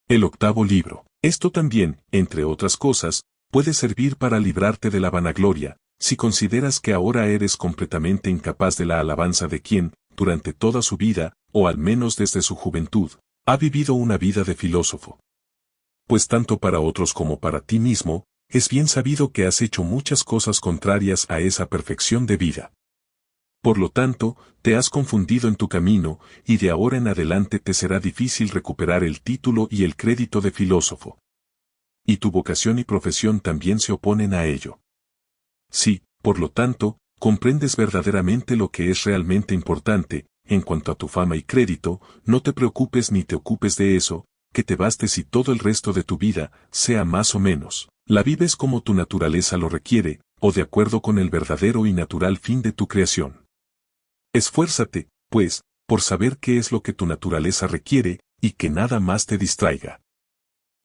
El octavo libro. Esto también, entre otras cosas, puede servir para librarte de la vanagloria, si consideras que ahora eres completamente incapaz de la alabanza de quien, durante toda su vida, o al menos desde su juventud, ha vivido una vida de filósofo. Pues tanto para otros como para ti mismo, es bien sabido que has hecho muchas cosas contrarias a esa perfección de vida. Por lo tanto, te has confundido en tu camino, y de ahora en adelante te será difícil recuperar el título y el crédito de filósofo. Y tu vocación y profesión también se oponen a ello. Si, por lo tanto, comprendes verdaderamente lo que es realmente importante, en cuanto a tu fama y crédito, no te preocupes ni te ocupes de eso, que te baste si todo el resto de tu vida, sea más o menos, la vives como tu naturaleza lo requiere, o de acuerdo con el verdadero y natural fin de tu creación. Esfuérzate, pues, por saber qué es lo que tu naturaleza requiere, y que nada más te distraiga.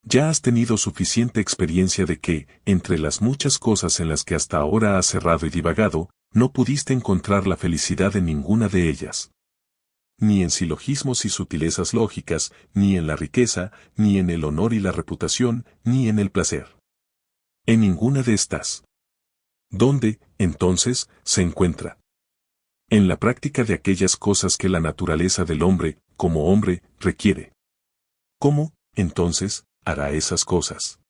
Ya has tenido suficiente experiencia de que, entre las muchas cosas en las que hasta ahora has errado y divagado, no pudiste encontrar la felicidad en ninguna de ellas. Ni en silogismos y sutilezas lógicas, ni en la riqueza, ni en el honor y la reputación, ni en el placer. En ninguna de estas. ¿Dónde, entonces, se encuentra? En la práctica de aquellas cosas que la naturaleza del hombre, como hombre, requiere. ¿Cómo, entonces, hará esas cosas?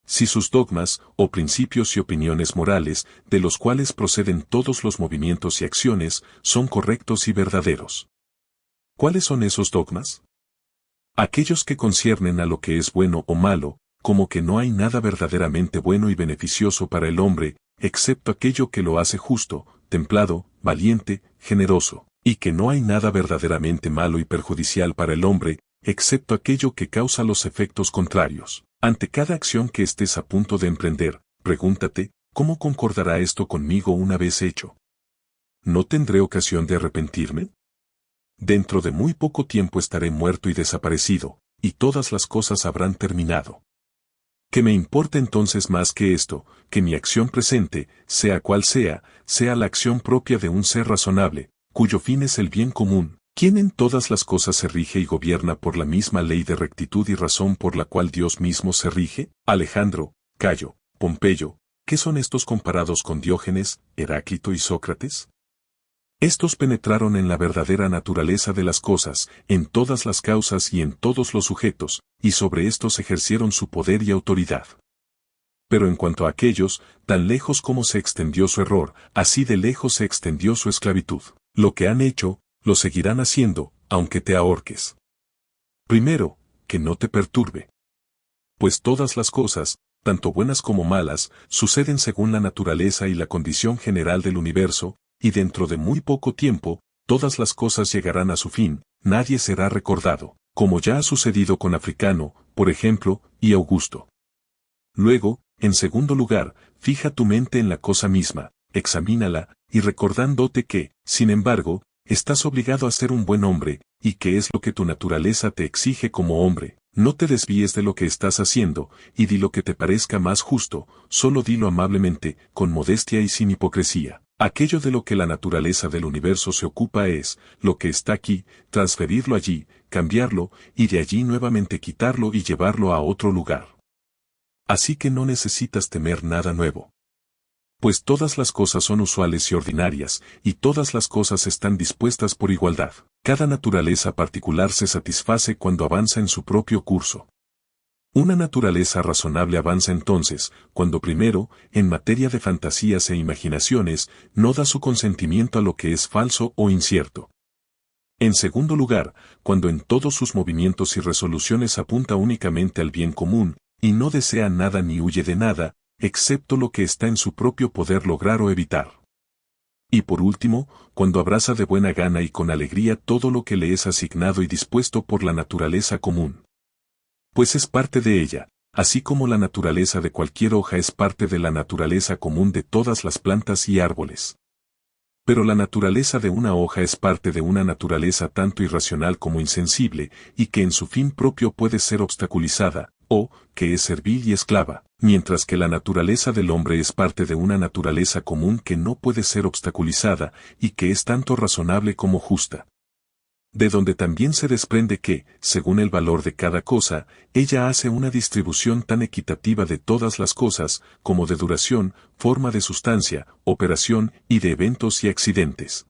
Si sus dogmas, o principios y opiniones morales, de los cuales proceden todos los movimientos y acciones, son correctos y verdaderos. ¿Cuáles son esos dogmas? Aquellos que conciernen a lo que es bueno o malo, como que no hay nada verdaderamente bueno y beneficioso para el hombre, excepto aquello que lo hace justo, templado, valiente, generoso, y que no hay nada verdaderamente malo y perjudicial para el hombre, excepto aquello que causa los efectos contrarios. Ante cada acción que estés a punto de emprender, pregúntate, ¿cómo concordará esto conmigo una vez hecho? ¿No tendré ocasión de arrepentirme? Dentro de muy poco tiempo estaré muerto y desaparecido, y todas las cosas habrán terminado. ¿Qué me importa entonces más que esto, que mi acción presente, sea cual sea la acción propia de un ser razonable, cuyo fin es el bien común, quien en todas las cosas se rige y gobierna por la misma ley de rectitud y razón por la cual Dios mismo se rige? Alejandro, Cayo, Pompeyo, ¿qué son estos comparados con Diógenes, Heráclito y Sócrates? Estos penetraron en la verdadera naturaleza de las cosas, en todas las causas y en todos los sujetos, y sobre estos ejercieron su poder y autoridad. Pero en cuanto a aquellos, tan lejos como se extendió su error, así de lejos se extendió su esclavitud. Lo que han hecho, lo seguirán haciendo, aunque te ahorques. Primero, que no te perturbe. Pues todas las cosas, tanto buenas como malas, suceden según la naturaleza y la condición general del universo, y dentro de muy poco tiempo, todas las cosas llegarán a su fin, nadie será recordado, como ya ha sucedido con Africano, por ejemplo, y Augusto. Luego, en segundo lugar, fija tu mente en la cosa misma, examínala, y recordándote que, sin embargo, estás obligado a ser un buen hombre, y que es lo que tu naturaleza te exige como hombre. No te desvíes de lo que estás haciendo, y di lo que te parezca más justo, solo dilo amablemente, con modestia y sin hipocresía. Aquello de lo que la naturaleza del universo se ocupa es, lo que está aquí, transferirlo allí, cambiarlo, y de allí nuevamente quitarlo y llevarlo a otro lugar. Así que no necesitas temer nada nuevo. Pues todas las cosas son usuales y ordinarias, y todas las cosas están dispuestas por igualdad. Cada naturaleza particular se satisface cuando avanza en su propio curso. Una naturaleza razonable avanza entonces, cuando primero, en materia de fantasías e imaginaciones, no da su consentimiento a lo que es falso o incierto. En segundo lugar, cuando en todos sus movimientos y resoluciones apunta únicamente al bien común, y no desea nada ni huye de nada, excepto lo que está en su propio poder lograr o evitar. Y por último, cuando abraza de buena gana y con alegría todo lo que le es asignado y dispuesto por la naturaleza común. Pues es parte de ella, así como la naturaleza de cualquier hoja es parte de la naturaleza común de todas las plantas y árboles. Pero la naturaleza de una hoja es parte de una naturaleza tanto irracional como insensible, y que en su fin propio puede ser obstaculizada, o, que es servil y esclava, mientras que la naturaleza del hombre es parte de una naturaleza común que no puede ser obstaculizada, y que es tanto razonable como justa. de donde también se desprende que, según el valor de cada cosa, ella hace una distribución tan equitativa de todas las cosas, como de duración, forma de sustancia, operación, y de eventos y accidentes.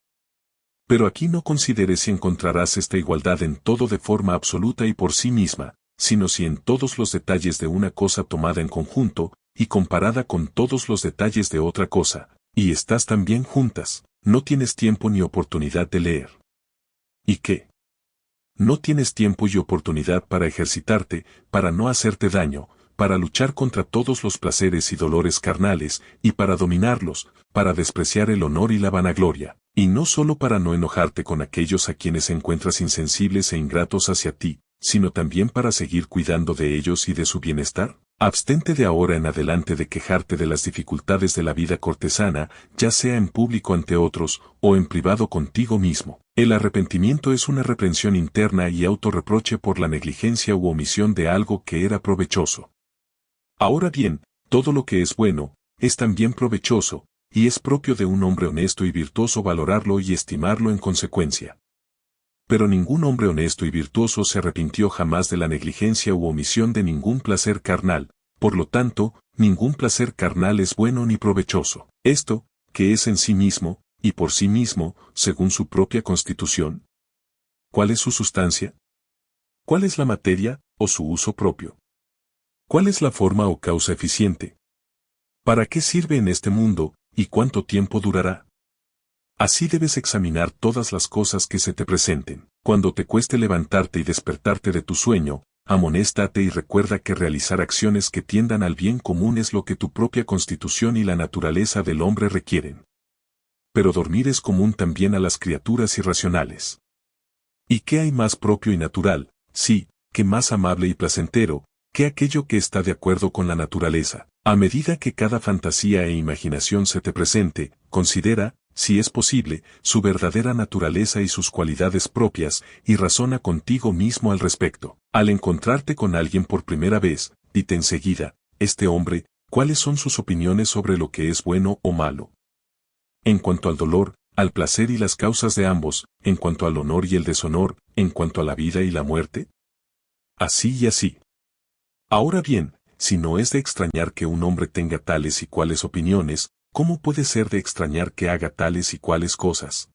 Pero aquí no consideres si encontrarás esta igualdad en todo de forma absoluta y por sí misma, sino si en todos los detalles de una cosa tomada en conjunto, y comparada con todos los detalles de otra cosa, y estás también juntas, no tienes tiempo ni oportunidad de leer. ¿Y qué? No tienes tiempo y oportunidad para ejercitarte, para no hacerte daño, para luchar contra todos los placeres y dolores carnales, y para dominarlos, para despreciar el honor y la vanagloria, y no solo para no enojarte con aquellos a quienes encuentras insensibles e ingratos hacia ti, sino también para seguir cuidando de ellos y de su bienestar. Abstente de ahora en adelante de quejarte de las dificultades de la vida cortesana, ya sea en público ante otros, o en privado contigo mismo. El arrepentimiento es una reprensión interna y autorreproche por la negligencia u omisión de algo que era provechoso. Ahora bien, todo lo que es bueno, es también provechoso, y es propio de un hombre honesto y virtuoso valorarlo y estimarlo en consecuencia. Pero ningún hombre honesto y virtuoso se arrepintió jamás de la negligencia u omisión de ningún placer carnal, por lo tanto, ningún placer carnal es bueno ni provechoso. Esto, que es en sí mismo, y por sí mismo, según su propia constitución. ¿Cuál es su sustancia? ¿Cuál es la materia, o su uso propio? ¿Cuál es la forma o causa eficiente? ¿Para qué sirve en este mundo, y cuánto tiempo durará? Así debes examinar todas las cosas que se te presenten. Cuando te cueste levantarte y despertarte de tu sueño, amonéstate y recuerda que realizar acciones que tiendan al bien común es lo que tu propia constitución y la naturaleza del hombre requieren. Pero dormir es común también a las criaturas irracionales. ¿Y qué hay más propio y natural, sí, que más amable y placentero, que aquello que está de acuerdo con la naturaleza? A medida que cada fantasía e imaginación se te presente, considera, si es posible, su verdadera naturaleza y sus cualidades propias, y razona contigo mismo al respecto. Al encontrarte con alguien por primera vez, dite enseguida, este hombre, ¿cuáles son sus opiniones sobre lo que es bueno o malo? En cuanto al dolor, al placer y las causas de ambos, en cuanto al honor y el deshonor, en cuanto a la vida y la muerte. Así y así. Ahora bien, si no es de extrañar que un hombre tenga tales y cuales opiniones, ¿cómo puede ser de extrañar que haga tales y cuales cosas?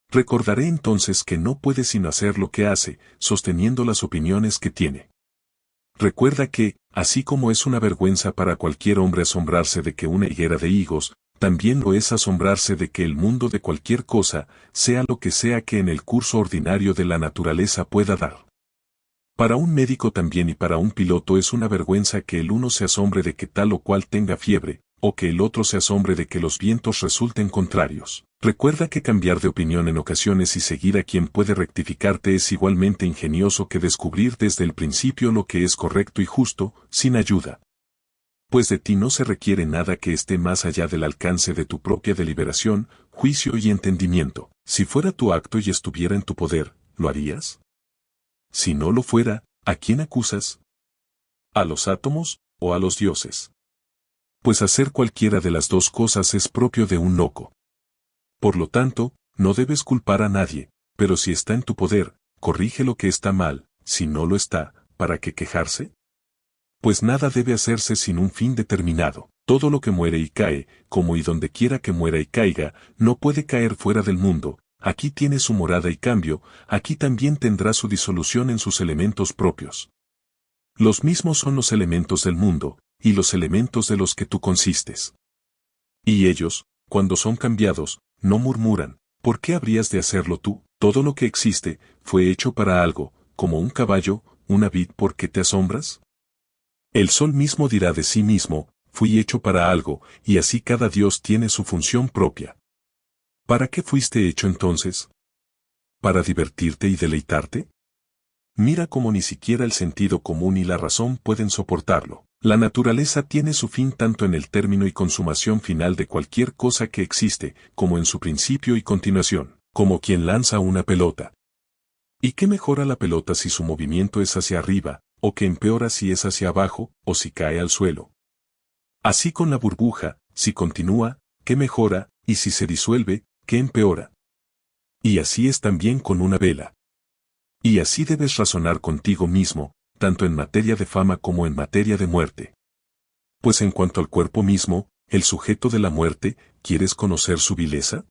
Recordaré entonces que no puede sino hacer lo que hace, sosteniendo las opiniones que tiene. Recuerda que, así como es una vergüenza para cualquier hombre asombrarse de que una higuera de higos, también lo es asombrarse de que el mundo de cualquier cosa, sea lo que sea que en el curso ordinario de la naturaleza pueda dar. Para un médico también y para un piloto es una vergüenza que el uno se asombre de que tal o cual tenga fiebre, o que el otro se asombre de que los vientos resulten contrarios. Recuerda que cambiar de opinión en ocasiones y seguir a quien puede rectificarte es igualmente ingenioso que descubrir desde el principio lo que es correcto y justo, sin ayuda. Pues de ti no se requiere nada que esté más allá del alcance de tu propia deliberación, juicio y entendimiento. Si fuera tu acto y estuviera en tu poder, ¿lo harías? Si no lo fuera, ¿a quién acusas? ¿A los átomos, o a los dioses? Pues hacer cualquiera de las dos cosas es propio de un loco. Por lo tanto, no debes culpar a nadie, pero si está en tu poder, corrige lo que está mal, si no lo está, ¿para qué quejarse? Pues nada debe hacerse sin un fin determinado. Todo lo que muere y cae, como y donde quiera que muera y caiga, no puede caer fuera del mundo. Aquí tiene su morada y cambio, aquí también tendrá su disolución en sus elementos propios. Los mismos son los elementos del mundo, y los elementos de los que tú consistes. Y ellos, cuando son cambiados, no murmuran, ¿por qué habrías de hacerlo tú? Todo lo que existe, fue hecho para algo, como un caballo, una vid, ¿por qué te asombras? El sol mismo dirá de sí mismo, fui hecho para algo, y así cada dios tiene su función propia. ¿Para qué fuiste hecho entonces? ¿Para divertirte y deleitarte? Mira cómo ni siquiera el sentido común y la razón pueden soportarlo. La naturaleza tiene su fin tanto en el término y consumación final de cualquier cosa que existe, como en su principio y continuación, como quien lanza una pelota. ¿Y qué mejora la pelota si su movimiento es hacia arriba, o que empeora si es hacia abajo, o si cae al suelo? Así con la burbuja, si continúa, ¿qué mejora? Y si se disuelve, ¿qué empeora? Y así es también con una vela. Y así debes razonar contigo mismo, tanto en materia de fama como en materia de muerte. Pues en cuanto al cuerpo mismo, el sujeto de la muerte, ¿quieres conocer su vileza?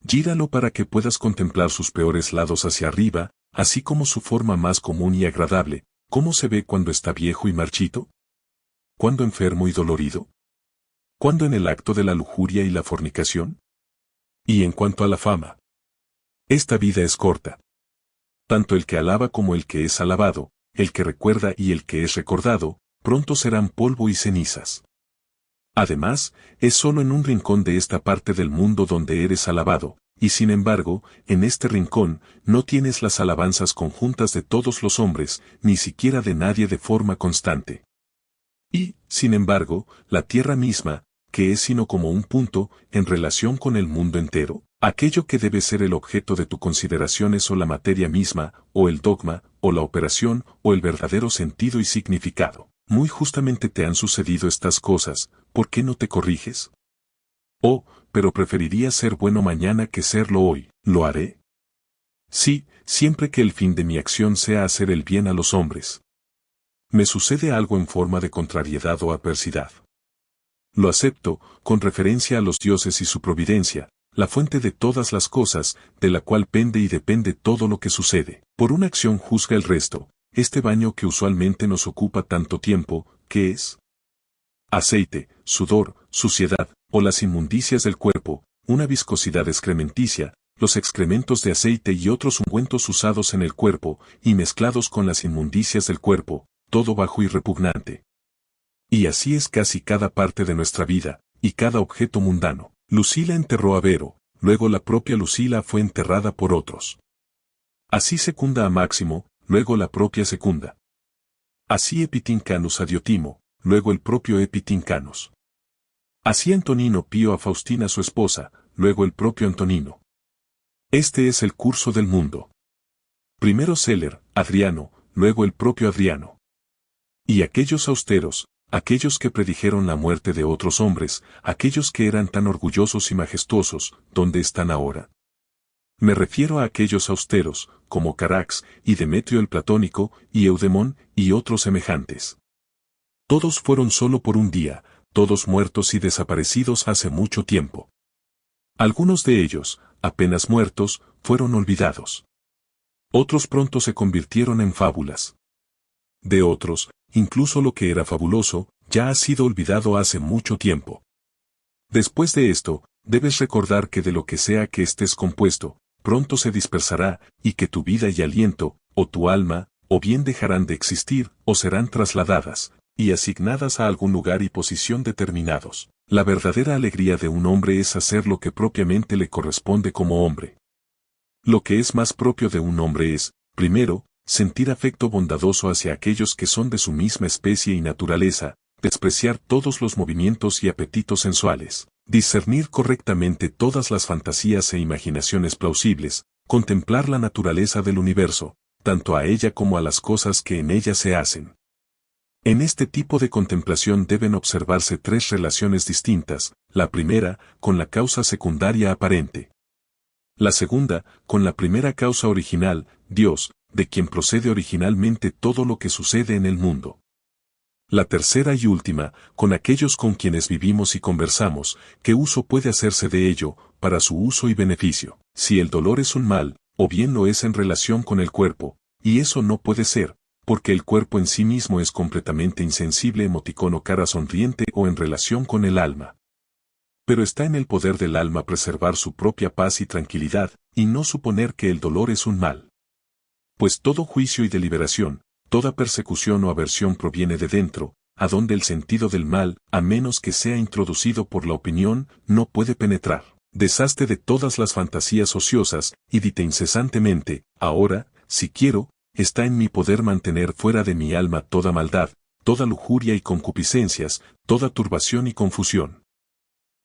Gíralo para que puedas contemplar sus peores lados hacia arriba, así como su forma más común y agradable, cómo se ve cuando está viejo y marchito, cuando enfermo y dolorido, cuando en el acto de la lujuria y la fornicación. Y en cuanto a la fama, esta vida es corta. Tanto el que alaba como el que es alabado, el que recuerda y el que es recordado, pronto serán polvo y cenizas. Además, es solo en un rincón de esta parte del mundo donde eres alabado, y sin embargo, en este rincón, no tienes las alabanzas conjuntas de todos los hombres, ni siquiera de nadie de forma constante. Y, sin embargo, la tierra misma, que es sino como un punto, en relación con el mundo entero, aquello que debe ser el objeto de tu consideración es o la materia misma, o el dogma, o la operación, o el verdadero sentido y significado. Muy justamente te han sucedido estas cosas, ¿por qué no te corriges? Oh, pero preferiría ser bueno mañana que serlo hoy, ¿lo haré? Sí, siempre que el fin de mi acción sea hacer el bien a los hombres. Me sucede algo en forma de contrariedad o adversidad. Lo acepto, con referencia a los dioses y su providencia, la fuente de todas las cosas, de la cual pende y depende todo lo que sucede. Por una acción juzga el resto, este baño que usualmente nos ocupa tanto tiempo, ¿qué es? Aceite, sudor, suciedad, o las inmundicias del cuerpo, una viscosidad excrementicia, los excrementos de aceite y otros ungüentos usados en el cuerpo, y mezclados con las inmundicias del cuerpo, todo bajo y repugnante. Y así es casi cada parte de nuestra vida, y cada objeto mundano. Lucila enterró a Vero, luego la propia Lucila fue enterrada por otros. Así Secunda a Máximo, luego la propia Secunda. Así Epitincanus a Diotimo, luego el propio Epitincanus. Así Antonino Pío a Faustina su esposa, luego el propio Antonino. Este es el curso del mundo. Primero Celer, Adriano, luego el propio Adriano. Y aquellos austeros, aquellos que predijeron la muerte de otros hombres, aquellos que eran tan orgullosos y majestuosos, ¿dónde están ahora? Me refiero a aquellos austeros, como Carax, y Demetrio el Platónico, y Eudemón, y otros semejantes. Todos fueron solo por un día, todos muertos y desaparecidos hace mucho tiempo. Algunos de ellos, apenas muertos, fueron olvidados. Otros pronto se convirtieron en fábulas. De otros, incluso lo que era fabuloso, ya ha sido olvidado hace mucho tiempo. Después de esto, debes recordar que de lo que sea que estés compuesto, pronto se dispersará, y que tu vida y aliento, o tu alma, o bien dejarán de existir, o serán trasladadas, y asignadas a algún lugar y posición determinados. La verdadera alegría de un hombre es hacer lo que propiamente le corresponde como hombre. Lo que es más propio de un hombre es, primero, sentir afecto bondadoso hacia aquellos que son de su misma especie y naturaleza, despreciar todos los movimientos y apetitos sensuales, discernir correctamente todas las fantasías e imaginaciones plausibles, contemplar la naturaleza del universo, tanto a ella como a las cosas que en ella se hacen. En este tipo de contemplación deben observarse tres relaciones distintas, la primera, con la causa secundaria aparente. La segunda, con la primera causa original, Dios, de quien procede originalmente todo lo que sucede en el mundo. La tercera y última, con aquellos con quienes vivimos y conversamos, ¿qué uso puede hacerse de ello, para su uso y beneficio? Si el dolor es un mal, o bien lo es en relación con el cuerpo, y eso no puede ser, porque el cuerpo en sí mismo es completamente insensible emoticono cara sonriente o en relación con el alma. Pero está en el poder del alma preservar su propia paz y tranquilidad, y no suponer que el dolor es un mal. Pues todo juicio y deliberación, toda persecución o aversión proviene de dentro, a donde el sentido del mal, a menos que sea introducido por la opinión, no puede penetrar. Deshazte de todas las fantasías ociosas, y dite incesantemente, ahora, si quiero, está en mi poder mantener fuera de mi alma toda maldad, toda lujuria y concupiscencias, toda turbación y confusión.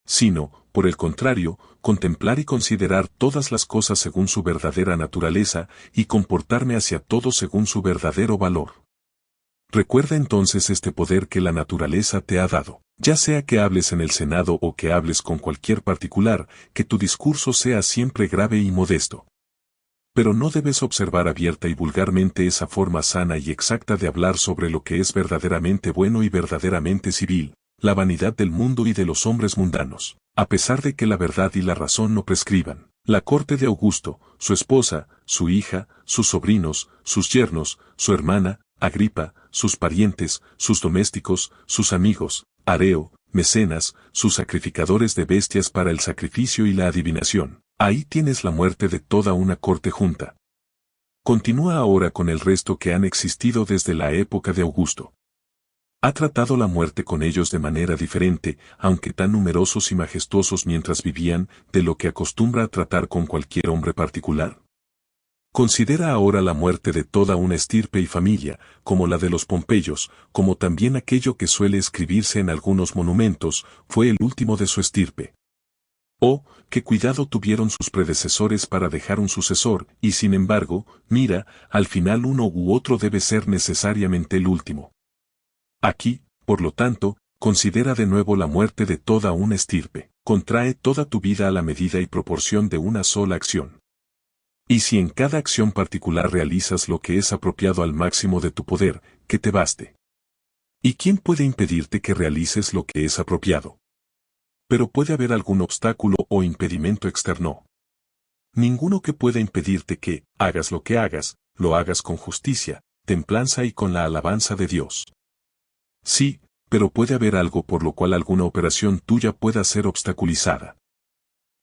Sino, por el contrario, contemplar y considerar todas las cosas según su verdadera naturaleza, y comportarme hacia todos según su verdadero valor. Recuerda entonces este poder que la naturaleza te ha dado, ya sea que hables en el Senado o que hables con cualquier particular, que tu discurso sea siempre grave y modesto. Pero no debes observar abierta y vulgarmente esa forma sana y exacta de hablar sobre lo que es verdaderamente bueno y verdaderamente civil, la vanidad del mundo y de los hombres mundanos, a pesar de que la verdad y la razón no prescriban. La corte de Augusto, su esposa, su hija, sus sobrinos, sus yernos, su hermana, Agripa, sus parientes, sus domésticos, sus amigos, Areo, mecenas, sus sacrificadores de bestias para el sacrificio y la adivinación. Ahí tienes la muerte de toda una corte junta. Continúa ahora con el resto que han existido desde la época de Augusto. Ha tratado la muerte con ellos de manera diferente, aunque tan numerosos y majestuosos mientras vivían, de lo que acostumbra a tratar con cualquier hombre particular. Considera ahora la muerte de toda una estirpe y familia, como la de los Pompeyos, como también aquello que suele escribirse en algunos monumentos, fue el último de su estirpe. Oh, qué cuidado tuvieron sus predecesores para dejar un sucesor, y sin embargo, mira, al final uno u otro debe ser necesariamente el último. Aquí, por lo tanto, considera de nuevo la muerte de toda una estirpe. Contrae toda tu vida a la medida y proporción de una sola acción. Y si en cada acción particular realizas lo que es apropiado al máximo de tu poder, que te baste. ¿Y quién puede impedirte que realices lo que es apropiado? Pero puede haber algún obstáculo o impedimento externo. Ninguno que pueda impedirte que, hagas lo que hagas, lo hagas con justicia, templanza y con la alabanza de Dios. Sí, pero puede haber algo por lo cual alguna operación tuya pueda ser obstaculizada.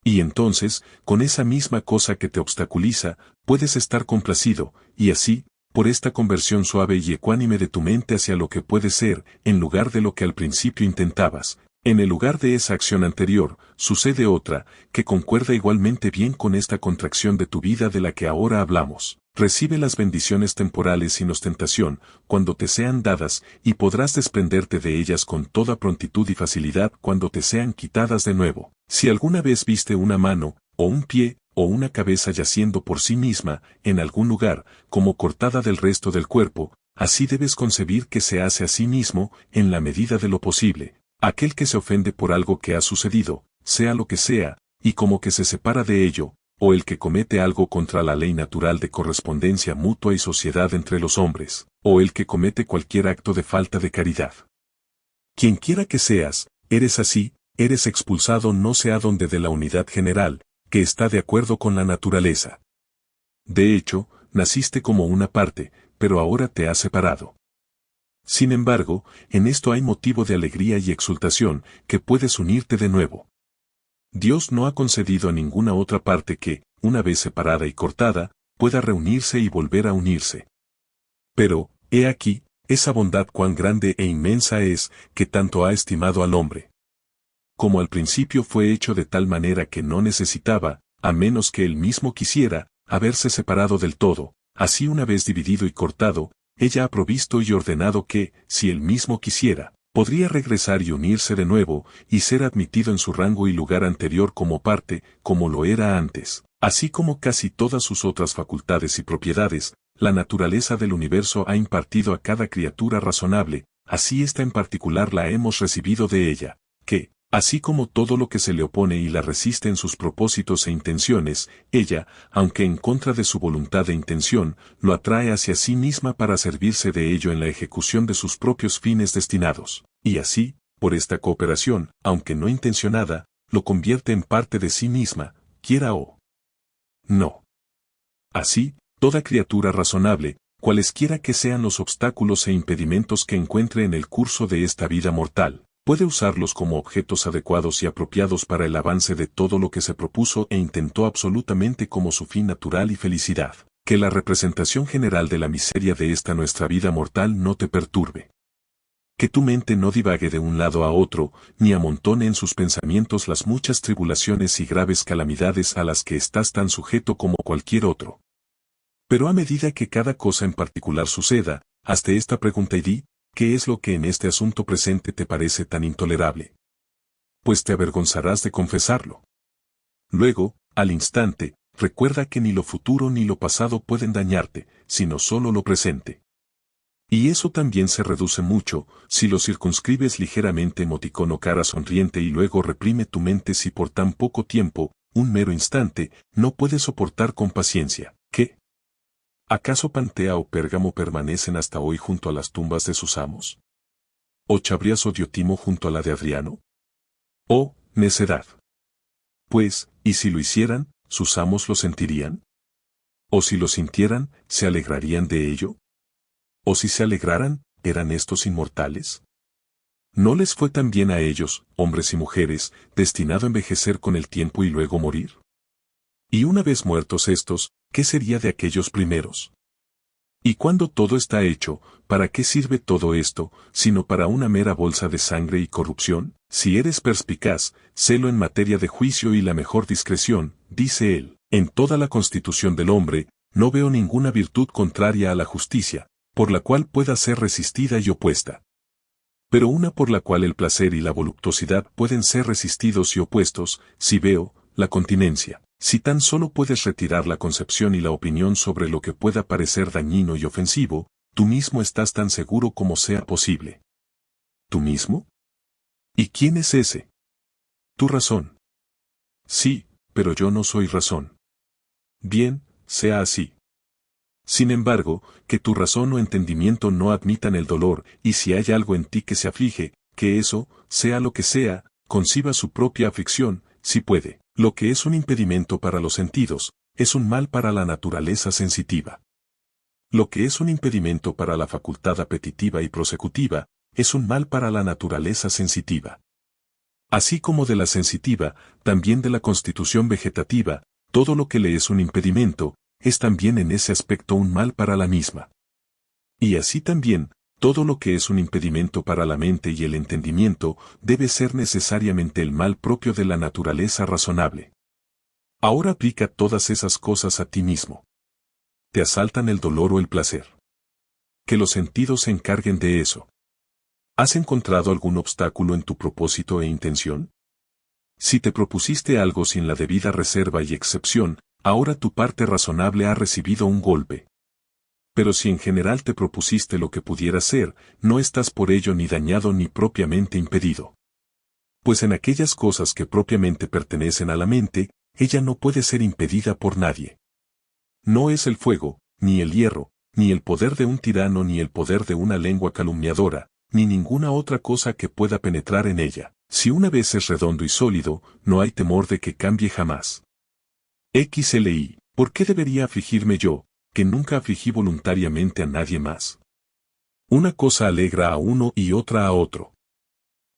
Y entonces, con esa misma cosa que te obstaculiza, puedes estar complacido, y así, por esta conversión suave y ecuánime de tu mente hacia lo que puede ser, en lugar de lo que al principio intentabas, en el lugar de esa acción anterior, sucede otra, que concuerda igualmente bien con esta contracción de tu vida de la que ahora hablamos. Recibe las bendiciones temporales sin ostentación, cuando te sean dadas, y podrás desprenderte de ellas con toda prontitud y facilidad cuando te sean quitadas de nuevo. Si alguna vez viste una mano, o un pie, o una cabeza yaciendo por sí misma, en algún lugar, como cortada del resto del cuerpo, así debes concebir que se hace a sí mismo, en la medida de lo posible. Aquel que se ofende por algo que ha sucedido, sea lo que sea, y como que se separa de ello, o el que comete algo contra la ley natural de correspondencia mutua y sociedad entre los hombres, o el que comete cualquier acto de falta de caridad. Quienquiera que seas, eres así, eres expulsado no sea donde de la unidad general, que está de acuerdo con la naturaleza. De hecho, naciste como una parte, pero ahora te has separado. Sin embargo, en esto hay motivo de alegría y exultación, que puedes unirte de nuevo. Dios no ha concedido a ninguna otra parte que, una vez separada y cortada, pueda reunirse y volver a unirse. Pero, he aquí, esa bondad cuán grande e inmensa es, que tanto ha estimado al hombre. Como al principio fue hecho de tal manera que no necesitaba, a menos que él mismo quisiera, haberse separado del todo, así una vez dividido y cortado, ella ha provisto y ordenado que, si él mismo quisiera, podría regresar y unirse de nuevo, y ser admitido en su rango y lugar anterior como parte, como lo era antes. Así como casi todas sus otras facultades y propiedades, la naturaleza del universo ha impartido a cada criatura razonable, así esta en particular la hemos recibido de ella, que, así como todo lo que se le opone y la resiste en sus propósitos e intenciones, ella, aunque en contra de su voluntad e intención, lo atrae hacia sí misma para servirse de ello en la ejecución de sus propios fines destinados, y así, por esta cooperación, aunque no intencionada, lo convierte en parte de sí misma, quiera o no. Así, toda criatura razonable, cualesquiera que sean los obstáculos e impedimentos que encuentre en el curso de esta vida mortal, puede usarlos como objetos adecuados y apropiados para el avance de todo lo que se propuso e intentó absolutamente como su fin natural y felicidad. Que la representación general de la miseria de esta nuestra vida mortal no te perturbe. Que tu mente no divague de un lado a otro, ni amontone en sus pensamientos las muchas tribulaciones y graves calamidades a las que estás tan sujeto como cualquier otro. Pero a medida que cada cosa en particular suceda, hazte esta pregunta y di, ¿qué es lo que en este asunto presente te parece tan intolerable? Pues te avergonzarás de confesarlo. Luego, al instante, recuerda que ni lo futuro ni lo pasado pueden dañarte, sino solo lo presente. Y eso también se reduce mucho, si lo circunscribes ligeramente emoticón o cara sonriente y luego reprime tu mente si por tan poco tiempo, un mero instante, no puedes soportar con paciencia, que, ¿Acaso Pantea o Pérgamo permanecen hasta hoy junto a las tumbas de sus amos? ¿O Chabrias o Diotimo junto a la de Adriano? ¡Oh, necedad! Pues, ¿y si lo hicieran, sus amos lo sentirían? ¿O si lo sintieran, se alegrarían de ello? ¿O si se alegraran, eran estos inmortales? ¿No les fue también a ellos, hombres y mujeres, destinado a envejecer con el tiempo y luego morir? Y una vez muertos estos, ¿qué sería de aquellos primeros? Y cuando todo está hecho, ¿para qué sirve todo esto, sino para una mera bolsa de sangre y corrupción? Si eres perspicaz, sélo en materia de juicio y la mejor discreción, dice él. En toda la constitución del hombre, no veo ninguna virtud contraria a la justicia, por la cual pueda ser resistida y opuesta. Pero una por la cual el placer y la voluptuosidad pueden ser resistidos y opuestos, si veo, la continencia. Si tan solo puedes retirar la concepción y la opinión sobre lo que pueda parecer dañino y ofensivo, tú mismo estás tan seguro como sea posible. ¿Tú mismo? ¿Y quién es ese? Tu razón. Sí, pero yo no soy razón. Bien, sea así. Sin embargo, que tu razón o entendimiento no admitan el dolor, y si hay algo en ti que se aflige, que eso, sea lo que sea, conciba su propia aflicción, si puede. Lo que es un impedimento para los sentidos, es un mal para la naturaleza sensitiva. Lo que es un impedimento para la facultad apetitiva y prosecutiva, es un mal para la naturaleza sensitiva. Así como de la sensitiva, también de la constitución vegetativa, todo lo que le es un impedimento, es también en ese aspecto un mal para la misma. Y así también, todo lo que es un impedimento para la mente y el entendimiento debe ser necesariamente el mal propio de la naturaleza razonable. Ahora aplica todas esas cosas a ti mismo. Te asaltan el dolor o el placer. Que los sentidos se encarguen de eso. ¿Has encontrado algún obstáculo en tu propósito e intención? Si te propusiste algo sin la debida reserva y excepción, ahora tu parte razonable ha recibido un golpe. Pero si en general te propusiste lo que pudiera ser, no estás por ello ni dañado ni propiamente impedido. Pues en aquellas cosas que propiamente pertenecen a la mente, ella no puede ser impedida por nadie. No es el fuego, ni el hierro, ni el poder de un tirano ni el poder de una lengua calumniadora, ni ninguna otra cosa que pueda penetrar en ella. Si una vez es redondo y sólido, no hay temor de que cambie jamás. XLI, ¿por qué debería afligirme yo, que nunca afligí voluntariamente a nadie más? Una cosa alegra a uno y otra a otro.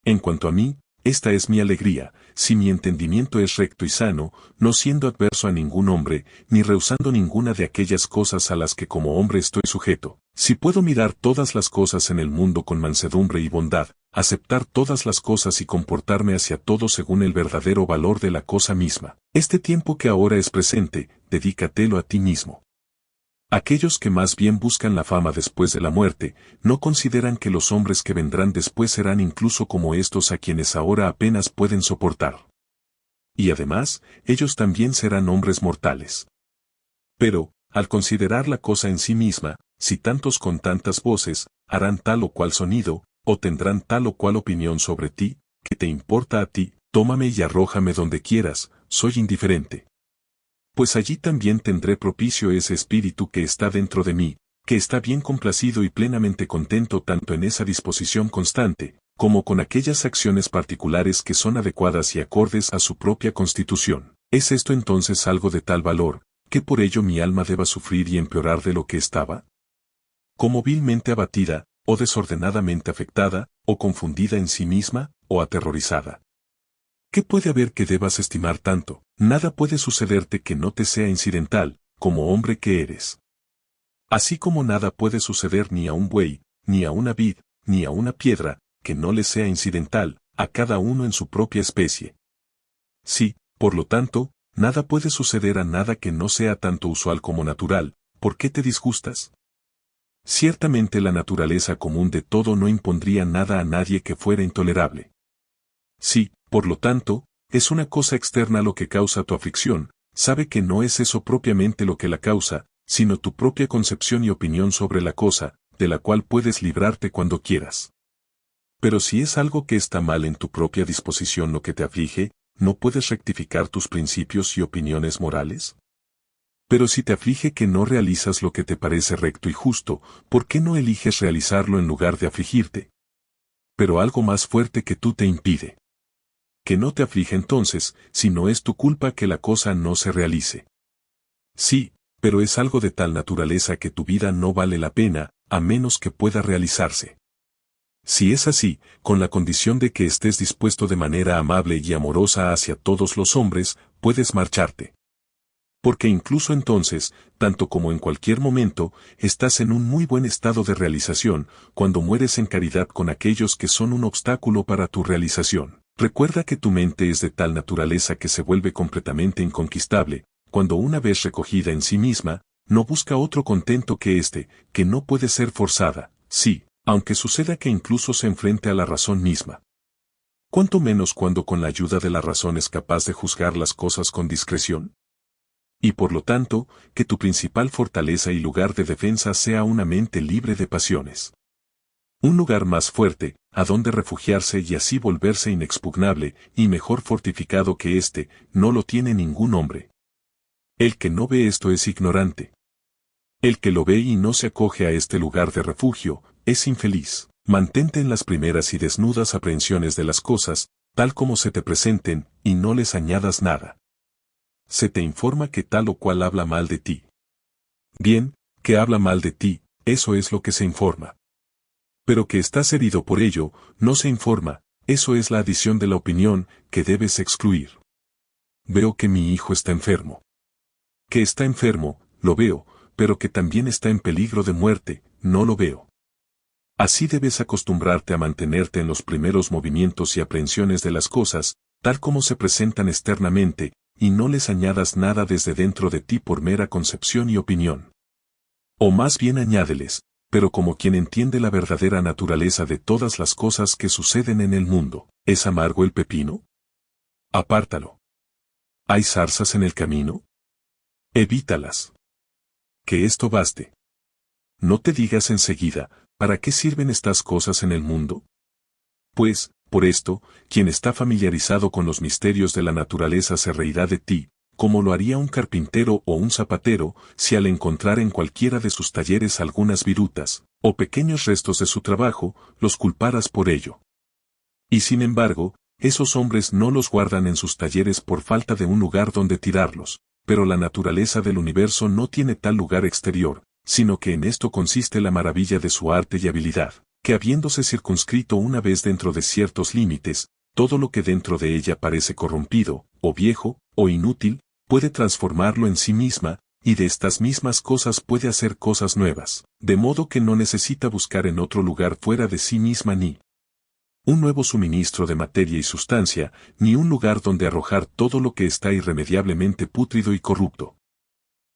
En cuanto a mí, esta es mi alegría, si mi entendimiento es recto y sano, no siendo adverso a ningún hombre, ni rehusando ninguna de aquellas cosas a las que como hombre estoy sujeto. Si puedo mirar todas las cosas en el mundo con mansedumbre y bondad, aceptar todas las cosas y comportarme hacia todo según el verdadero valor de la cosa misma. Este tiempo que ahora es presente, dedícatelo a ti mismo. Aquellos que más bien buscan la fama después de la muerte, no consideran que los hombres que vendrán después serán incluso como estos a quienes ahora apenas pueden soportar. Y además, ellos también serán hombres mortales. Pero, al considerar la cosa en sí misma, si tantos con tantas voces, harán tal o cual sonido, o tendrán tal o cual opinión sobre ti, ¿qué te importa a ti? Tómame y arrójame donde quieras, soy indiferente. Pues allí también tendré propicio ese espíritu que está dentro de mí, que está bien complacido y plenamente contento tanto en esa disposición constante, como con aquellas acciones particulares que son adecuadas y acordes a su propia constitución. ¿Es esto entonces algo de tal valor, que por ello mi alma deba sufrir y empeorar de lo que estaba? Como vilmente abatida, o desordenadamente afectada, o confundida en sí misma, o aterrorizada. ¿Qué puede haber que debas estimar tanto? Nada puede sucederte que no te sea incidental, como hombre que eres. Así como nada puede suceder ni a un buey, ni a una vid, ni a una piedra, que no le sea incidental, a cada uno en su propia especie. Sí, por lo tanto, nada puede suceder a nada que no sea tanto usual como natural, ¿por qué te disgustas? Ciertamente la naturaleza común de todo no impondría nada a nadie que fuera intolerable. Sí, por lo tanto, es una cosa externa lo que causa tu aflicción, sabe que no es eso propiamente lo que la causa, sino tu propia concepción y opinión sobre la cosa, de la cual puedes librarte cuando quieras. Pero si es algo que está mal en tu propia disposición lo que te aflige, ¿no puedes rectificar tus principios y opiniones morales? Pero si te aflige que no realizas lo que te parece recto y justo, ¿por qué no eliges realizarlo en lugar de afligirte? Pero algo más fuerte que tú te impide. Que no te aflige entonces, si no es tu culpa que la cosa no se realice. Sí, pero es algo de tal naturaleza que tu vida no vale la pena, a menos que pueda realizarse. Si es así, con la condición de que estés dispuesto de manera amable y amorosa hacia todos los hombres, puedes marcharte. Porque incluso entonces, tanto como en cualquier momento, estás en un muy buen estado de realización, cuando mueres en caridad con aquellos que son un obstáculo para tu realización. Recuerda que tu mente es de tal naturaleza que se vuelve completamente inconquistable, cuando una vez recogida en sí misma, no busca otro contento que este, que no puede ser forzada, sí, aunque suceda que incluso se enfrente a la razón misma. ¿Cuánto menos cuando con la ayuda de la razón es capaz de juzgar las cosas con discreción? Y por lo tanto, que tu principal fortaleza y lugar de defensa sea una mente libre de pasiones. Un lugar más fuerte, a donde refugiarse y así volverse inexpugnable, y mejor fortificado que este, no lo tiene ningún hombre. El que no ve esto es ignorante. El que lo ve y no se acoge a este lugar de refugio, es infeliz. Mantente en las primeras y desnudas aprehensiones de las cosas, tal como se te presenten, y no les añadas nada. Se te informa que tal o cual habla mal de ti. Bien, que habla mal de ti, eso es lo que se informa. Pero que estás herido por ello, no se informa, eso es la adición de la opinión, que debes excluir. Veo que mi hijo está enfermo. Que está enfermo, lo veo, pero que también está en peligro de muerte, no lo veo. Así debes acostumbrarte a mantenerte en los primeros movimientos y aprehensiones de las cosas, tal como se presentan externamente, y no les añadas nada desde dentro de ti por mera concepción y opinión. O más bien añádeles, pero como quien entiende la verdadera naturaleza de todas las cosas que suceden en el mundo. ¿Es amargo el pepino? Apártalo. ¿Hay zarzas en el camino? Evítalas. Que esto baste. No te digas enseguida, ¿para qué sirven estas cosas en el mundo? Pues, por esto, quien está familiarizado con los misterios de la naturaleza se reirá de ti, como lo haría un carpintero o un zapatero, si al encontrar en cualquiera de sus talleres algunas virutas, o pequeños restos de su trabajo, los culparas por ello. Y sin embargo, esos hombres no los guardan en sus talleres por falta de un lugar donde tirarlos, pero la naturaleza del universo no tiene tal lugar exterior, sino que en esto consiste la maravilla de su arte y habilidad, que habiéndose circunscrito una vez dentro de ciertos límites, todo lo que dentro de ella parece corrompido, o viejo, o inútil, puede transformarlo en sí misma, y de estas mismas cosas puede hacer cosas nuevas, de modo que no necesita buscar en otro lugar fuera de sí misma ni un nuevo suministro de materia y sustancia, ni un lugar donde arrojar todo lo que está irremediablemente pútrido y corrupto.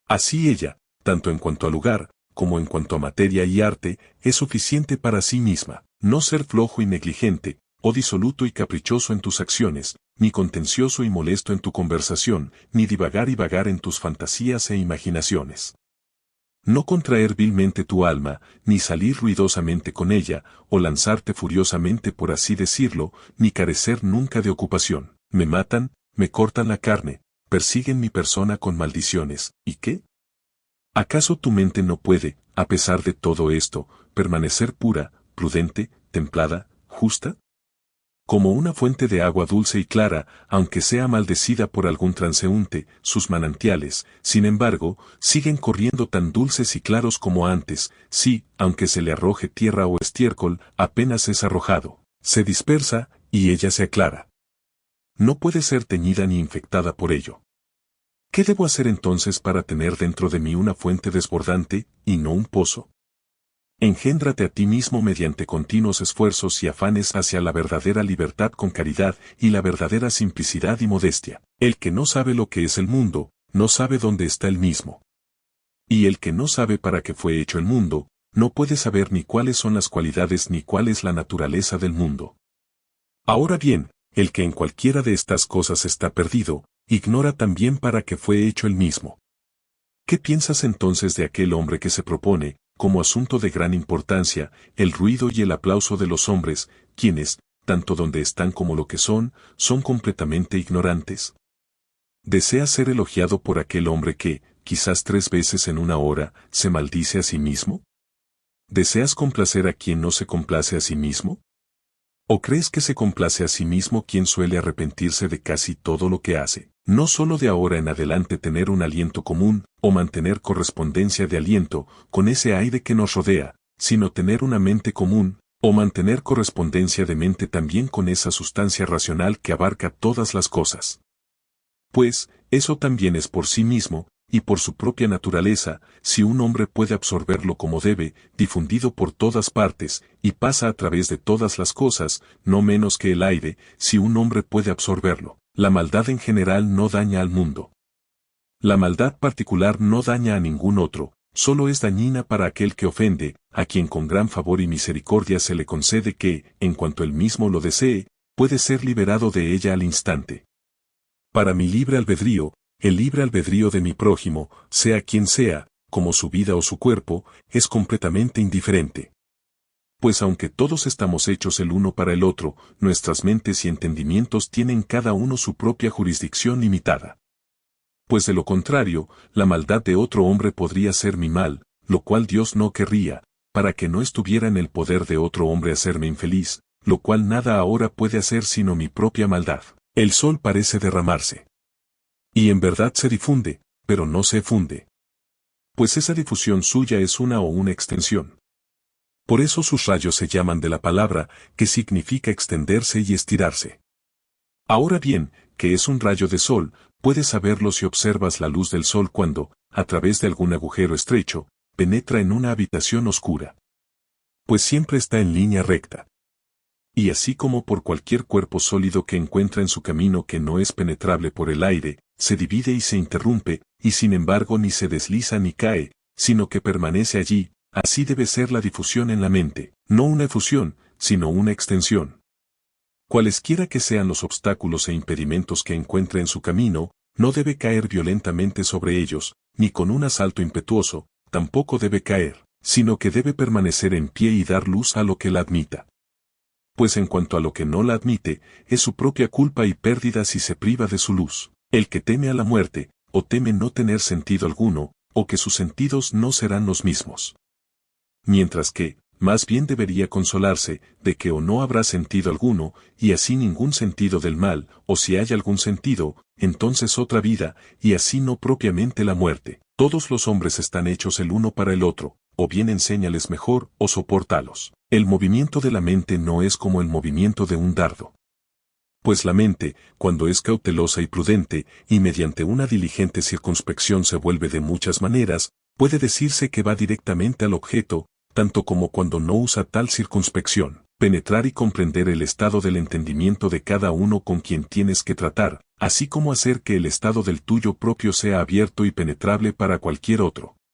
Así ella, tanto en cuanto a lugar, como en cuanto a materia y arte, es suficiente para sí misma, no ser flojo y negligente, o disoluto y caprichoso en tus acciones, ni contencioso y molesto en tu conversación, ni divagar y vagar en tus fantasías e imaginaciones. No contraer vilmente tu alma, ni salir ruidosamente con ella, o lanzarte furiosamente por así decirlo, ni carecer nunca de ocupación. Me matan, me cortan la carne, persiguen mi persona con maldiciones, ¿y qué? ¿Acaso tu mente no puede, a pesar de todo esto, permanecer pura, prudente, templada, justa? Como una fuente de agua dulce y clara, aunque sea maldecida por algún transeúnte, sus manantiales, sin embargo, siguen corriendo tan dulces y claros como antes, si, aunque se le arroje tierra o estiércol, apenas es arrojado, se dispersa, y ella se aclara. No puede ser teñida ni infectada por ello. ¿Qué debo hacer entonces para tener dentro de mí una fuente desbordante, y no un pozo? Engéndrate a ti mismo mediante continuos esfuerzos y afanes hacia la verdadera libertad con caridad y la verdadera simplicidad y modestia. El que no sabe lo que es el mundo, no sabe dónde está el mismo. Y el que no sabe para qué fue hecho el mundo, no puede saber ni cuáles son las cualidades ni cuál es la naturaleza del mundo. Ahora bien, el que en cualquiera de estas cosas está perdido, ignora también para qué fue hecho el mismo. ¿Qué piensas entonces de aquel hombre que se propone, como asunto de gran importancia, el ruido y el aplauso de los hombres, quienes, tanto donde están como lo que son completamente ignorantes? ¿Desea ser elogiado por aquel hombre que, quizás 3 veces en una hora, se maldice a sí mismo? ¿Deseas complacer a quien no se complace a sí mismo? ¿O crees que se complace a sí mismo quien suele arrepentirse de casi todo lo que hace? No solo de ahora en adelante tener un aliento común, o mantener correspondencia de aliento con ese aire que nos rodea, sino tener una mente común, o mantener correspondencia de mente también con esa sustancia racional que abarca todas las cosas. Pues, eso también es por sí mismo, y por su propia naturaleza, si un hombre puede absorberlo como debe, difundido por todas partes, y pasa a través de todas las cosas, no menos que el aire, si un hombre puede absorberlo, la maldad en general no daña al mundo. La maldad particular no daña a ningún otro, solo es dañina para aquel que ofende, a quien con gran favor y misericordia se le concede que, en cuanto él mismo lo desee, puede ser liberado de ella al instante. Para mi libre albedrío, el libre albedrío de mi prójimo, sea quien sea, como su vida o su cuerpo, es completamente indiferente. Pues aunque todos estamos hechos el uno para el otro, nuestras mentes y entendimientos tienen cada uno su propia jurisdicción limitada. Pues de lo contrario, la maldad de otro hombre podría ser mi mal, lo cual Dios no querría, para que no estuviera en el poder de otro hombre hacerme infeliz, lo cual nada ahora puede hacer sino mi propia maldad. El sol parece derramarse. Y en verdad se difunde, pero no se funde. Pues esa difusión suya es una o una extensión. Por eso sus rayos se llaman de la palabra, que significa extenderse y estirarse. Ahora bien, ¿qué es un rayo de sol? Puedes saberlo si observas la luz del sol cuando, a través de algún agujero estrecho, penetra en una habitación oscura. Pues siempre está en línea recta. Y así como por cualquier cuerpo sólido que encuentra en su camino que no es penetrable por el aire, se divide y se interrumpe, y sin embargo ni se desliza ni cae, sino que permanece allí, así debe ser la difusión en la mente, no una efusión, sino una extensión. Cualesquiera que sean los obstáculos e impedimentos que encuentre en su camino, no debe caer violentamente sobre ellos, ni con un asalto impetuoso, tampoco debe caer, sino que debe permanecer en pie y dar luz a lo que la admita. Pues en cuanto a lo que no la admite, es su propia culpa y pérdida si se priva de su luz. El que teme a la muerte, o teme no tener sentido alguno, o que sus sentidos no serán los mismos. Mientras que, más bien debería consolarse, de que o no habrá sentido alguno, y así ningún sentido del mal, o si hay algún sentido, entonces otra vida, y así no propiamente la muerte. Todos los hombres están hechos el uno para el otro, o bien enséñales mejor, o sopórtalos. El movimiento de la mente no es como el movimiento de un dardo. Pues la mente, cuando es cautelosa y prudente, y mediante una diligente circunspección se vuelve de muchas maneras, puede decirse que va directamente al objeto, tanto como cuando no usa tal circunspección, penetrar y comprender el estado del entendimiento de cada uno con quien tienes que tratar, así como hacer que el estado del tuyo propio sea abierto y penetrable para cualquier otro.